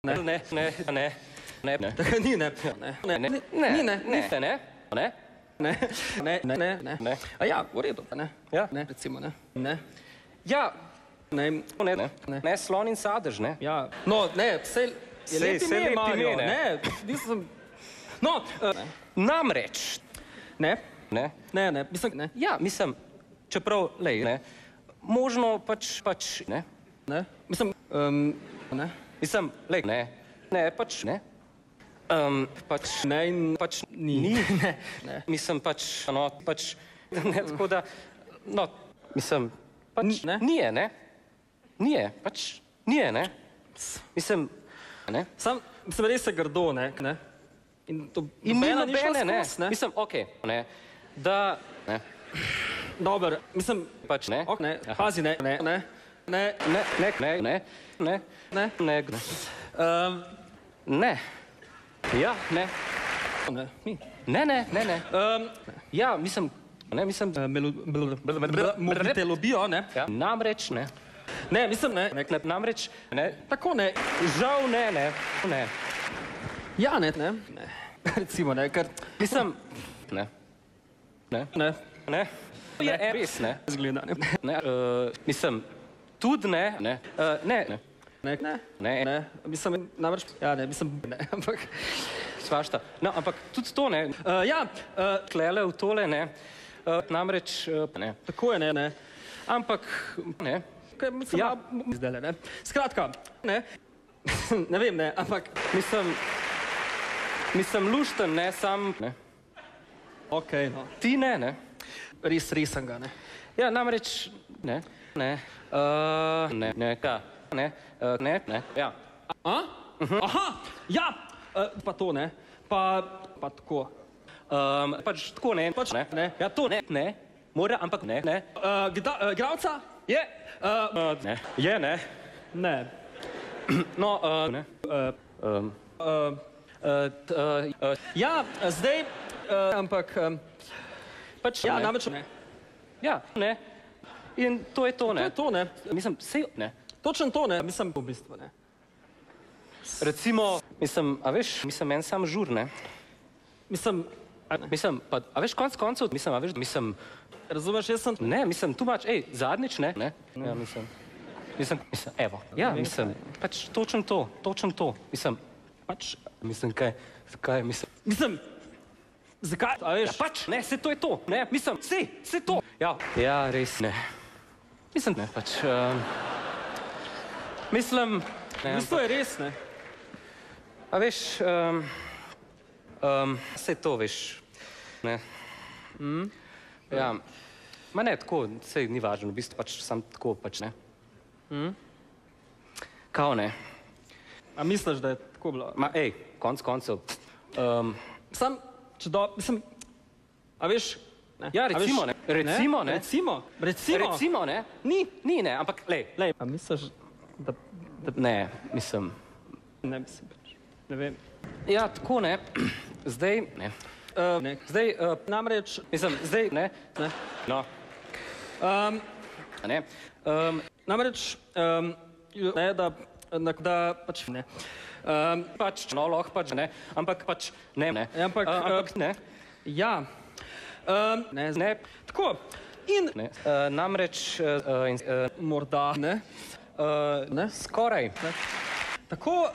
Ne. Ni, ne. Ne. A ja, v redu, ne. Ja. Ne, recimo, ne. Ne. Ja. Ne. Ne, slon in sadež, ne. Ja. No, ne, vse je lep ime, Mario. Ne, nisem... No, namreč. Ne. Ne. Ne, mislim, ne. Ja, mislim, čeprav, lej, ne. Možno pač, ne. Ne. Mislim, ne. Mislim, lej, ne. Ne, pač, ne. Pač ne in pač ni. Ne. Mislim pač, no, pač, ne, tako da, no, mislim, pač, nije, ne. Nije, pač, nije, ne. Mislim, ne. Sam, mislim, res je grdo, ne. In ni nobene, ne. Mislim, okej, ne. Da, ne. Dober, mislim, pač, ne. Ne, pazi, ne. Ne. Ja, ne. Ne. Ja, mislim, ne, mislim... Mobitelobijo, ne. Namreč, ne. Ne, mislim, ne. Namreč, ne. Tako, ne. Žal, ne. Ja, ne. Recimo, ne, ker... Mislim... Ne. Je res, ne. Zgleda, ne. Mislim, tudi ne. Ne. Ne. Mislim, namreč... Ja, ne, mislim, ne, ampak... Svašta. No, ampak tudi to, ne. Ja. Tlele v tole, ne. Namreč, ne. Tako je, ne. Ampak, ne. Mislim, zdajle, ne. Skratka, ne. Ne vem, ne, ampak... Mislim, lušten, ne, sam, ne. Okej, no. Ti ne, ne. Res sem ga, ne. Ja, namreč, ne. Ja. Aha, ja, pa to, ne. Pa tako. Pač tako, ne. Pač, ne. Ja, to, ne. Mora, ampak, ne. Igralca? Je. Ne. Je, ne. Ne. No, ne. Ja, zdaj, ampak, pač, ja, namreč, ne. Ja, ne. In to je to, ne. To je to, ne. Mislim, sej, ne. Točno to, ne. Mislim, v bistvu, ne. Recimo, mislim, a veš, mislim, meni sam žur, ne. Mislim, pa, a veš, konc koncev, mislim... Razumeš, jaz sem... Ne, mislim, tu mač, zadnjič, ne. Ja, mislim, evo. Ja, mislim, pač točno to, mislim, pač, mislim, kaj, mislim, zakaj, a veš? Ja, pač, ne, se to je to, ne, mislim, se to. Ja, res, ne. Mislim, ne, pač, mislim... V bistvu je res, ne. A veš, se to, veš, ne. Ja, ma ne, tako, sej ni važno, v bistvu pač sam tako, pač, ne. Kao, ne. A misliš, da je tako bilo? Ma, konc koncev. Sam, mislim, a veš... Ja, recimo, ne. Recimo, ne. Ni, ne, ampak, lej. A misliš, da... Ne, mislim... Ne mislim, ne vem. Ja, tako, ne. Zdaj, ne. Zdaj, namreč... Mislim, zdaj, ne. No. Ne. Namreč, ne, da pač ne. Pač, no, lahko pač, ne. Ampak pač, ne. Ampak, ne. Ja. Ne. Tako. In... Namreč... Morda, ne. Skoraj. Tako...